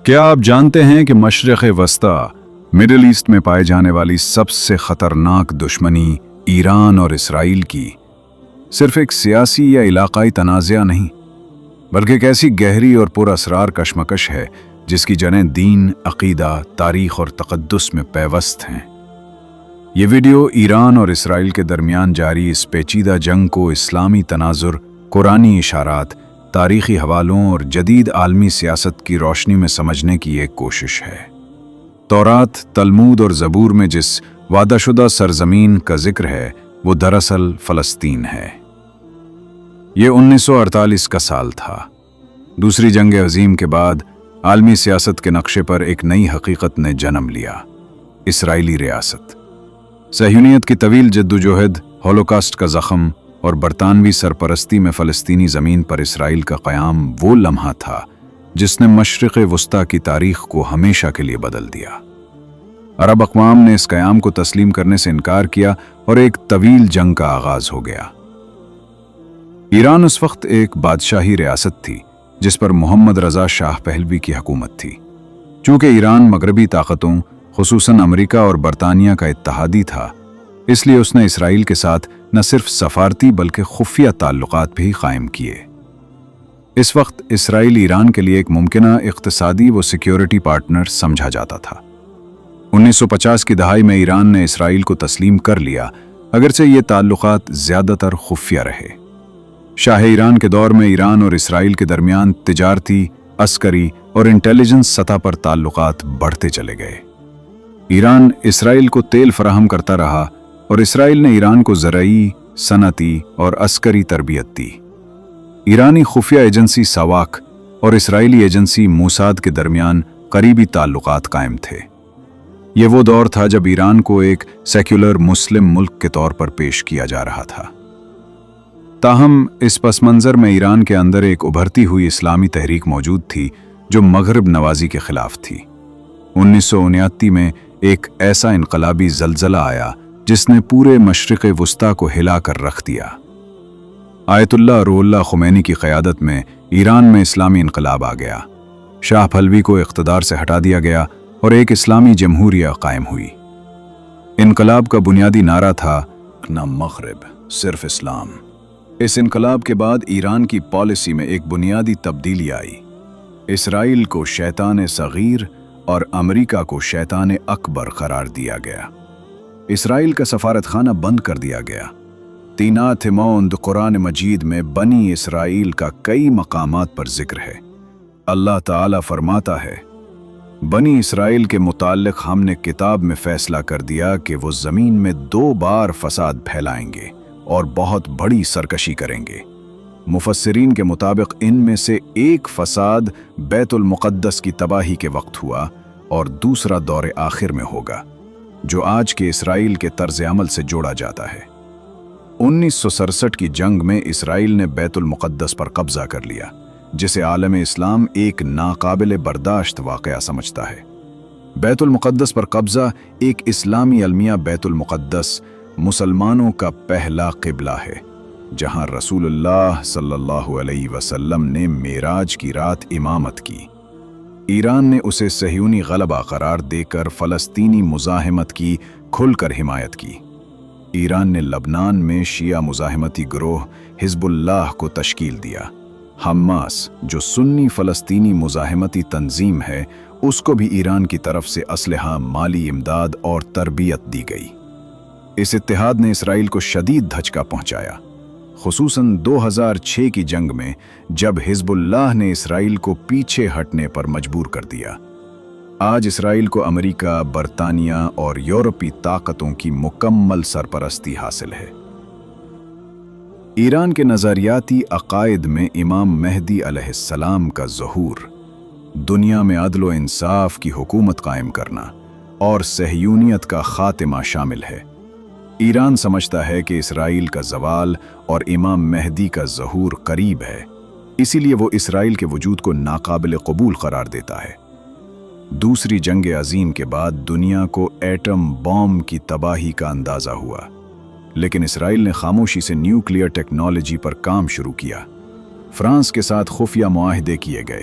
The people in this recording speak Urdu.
کیا آپ جانتے ہیں کہ مشرق وسطی مڈل ایسٹ میں پائے جانے والی سب سے خطرناک دشمنی ایران اور اسرائیل کی صرف ایک سیاسی یا علاقائی تنازع نہیں بلکہ ایک ایسی گہری اور پر اسرار کشمکش ہے جس کی جڑیں دین، عقیدہ، تاریخ اور تقدس میں پیوست ہیں۔ یہ ویڈیو ایران اور اسرائیل کے درمیان جاری اس پیچیدہ جنگ کو اسلامی تناظر، قرآنی اشارات، تاریخی حوالوں اور جدید عالمی سیاست کی روشنی میں سمجھنے کی ایک کوشش ہے۔ تورات، تلمود اور زبور میں جس وعدہ شدہ سرزمین کا ذکر ہے وہ دراصل فلسطین ہے۔ یہ 1948 کا سال تھا۔ دوسری جنگ عظیم کے بعد عالمی سیاست کے نقشے پر ایک نئی حقیقت نے جنم لیا: اسرائیلی ریاست۔ صہیونیت کی طویل جدوجہد، ہولوکاسٹ کا زخم اور برطانوی سرپرستی میں فلسطینی زمین پر اسرائیل کا قیام وہ لمحہ تھا جس نے مشرق وسطی کی تاریخ کو ہمیشہ کے لیے بدل دیا۔ عرب اقوام نے اس قیام کو تسلیم کرنے سے انکار کیا اور ایک طویل جنگ کا آغاز ہو گیا۔ ایران اس وقت ایک بادشاہی ریاست تھی جس پر محمد رضا شاہ پہلوی کی حکومت تھی۔ چونکہ ایران مغربی طاقتوں خصوصاً امریکہ اور برطانیہ کا اتحادی تھا، اس لیے اس نے اسرائیل کے ساتھ نہ صرف سفارتی بلکہ خفیہ تعلقات بھی قائم کیے۔ اس وقت اسرائیل ایران کے لیے ایک ممکنہ اقتصادی و سیکیورٹی پارٹنر سمجھا جاتا تھا۔ 1950 کی دہائی میں ایران نے اسرائیل کو تسلیم کر لیا، اگرچہ یہ تعلقات زیادہ تر خفیہ رہے۔ شاہ ایران کے دور میں ایران اور اسرائیل کے درمیان تجارتی، عسکری اور انٹیلیجنس سطح پر تعلقات بڑھتے چلے گئے۔ ایران اسرائیل کو تیل فراہم کرتا رہا اور اسرائیل نے ایران کو زرعی، صنعتی اور عسکری تربیت دی۔ ایرانی خفیہ ایجنسی ساواک اور اسرائیلی ایجنسی موساد کے درمیان قریبی تعلقات قائم تھے۔ یہ وہ دور تھا جب ایران کو ایک سیکولر مسلم ملک کے طور پر پیش کیا جا رہا تھا۔ تاہم اس پس منظر میں ایران کے اندر ایک ابھرتی ہوئی اسلامی تحریک موجود تھی جو مغرب نوازی کے خلاف تھی۔ 1979 میں ایک ایسا انقلابی زلزلہ آیا جس نے پورے مشرق وسطی کو ہلا کر رکھ دیا۔ آیت اللہ روح اللہ خمینی کی قیادت میں ایران میں اسلامی انقلاب آ گیا۔ شاہ پہلوی کو اقتدار سے ہٹا دیا گیا اور ایک اسلامی جمہوریہ قائم ہوئی۔ انقلاب کا بنیادی نعرہ تھا نہ مغرب، صرف اسلام۔ اس انقلاب کے بعد ایران کی پالیسی میں ایک بنیادی تبدیلی آئی۔ اسرائیل کو شیطان صغیر اور امریکہ کو شیطان اکبر قرار دیا گیا۔ اسرائیل کا سفارت خانہ بند کر دیا گیا۔ تینات موند قرآن مجید میں بنی اسرائیل کا کئی مقامات پر ذکر ہے۔ اللہ تعالیٰ فرماتا ہے، بنی اسرائیل کے متعلق ہم نے کتاب میں فیصلہ کر دیا کہ وہ زمین میں 2 بار فساد پھیلائیں گے اور بہت بڑی سرکشی کریں گے۔ مفسرین کے مطابق ان میں سے ایک فساد بیت المقدس کی تباہی کے وقت ہوا اور دوسرا دور آخر میں ہوگا، جو آج کے اسرائیل کے طرز عمل سے جوڑا جاتا ہے۔ 1967 کی جنگ میں اسرائیل نے بیت المقدس پر قبضہ کر لیا، جسے عالم اسلام ایک ناقابل برداشت واقعہ سمجھتا ہے۔ بیت المقدس پر قبضہ ایک اسلامی المیہ بیت المقدس مسلمانوں کا پہلا قبلہ ہے، جہاں رسول اللہ صلی اللہ علیہ وسلم نے معراج کی رات امامت کی۔ ایران نے اسے صہیونی غلبہ قرار دے کر فلسطینی مزاحمت کی کھل کر حمایت کی۔ ایران نے لبنان میں شیعہ مزاحمتی گروہ حزب اللہ کو تشکیل دیا۔ حماس، جو سنی فلسطینی مزاحمتی تنظیم ہے، اس کو بھی ایران کی طرف سے اسلحہ، مالی امداد اور تربیت دی گئی۔ اس اتحاد نے اسرائیل کو شدید دھچکا پہنچایا، خصوصاً 2006 کی جنگ میں جب حزب اللہ نے اسرائیل کو پیچھے ہٹنے پر مجبور کر دیا۔ آج اسرائیل کو امریکہ، برطانیہ اور یورپی طاقتوں کی مکمل سرپرستی حاصل ہے۔ ایران کے نظریاتی عقائد میں امام مہدی علیہ السلام کا ظہور، دنیا میں عدل و انصاف کی حکومت قائم کرنا اور صہیونیت کا خاتمہ شامل ہے۔ ایران سمجھتا ہے کہ اسرائیل کا زوال اور امام مہدی کا ظہور قریب ہے، اسی لیے وہ اسرائیل کے وجود کو ناقابل قبول قرار دیتا ہے۔ دوسری جنگ عظیم کے بعد دنیا کو ایٹم بام کی تباہی کا اندازہ ہوا، لیکن اسرائیل نے خاموشی سے نیوکلیئر ٹیکنالوجی پر کام شروع کیا۔ فرانس کے ساتھ خفیہ معاہدے کیے گئے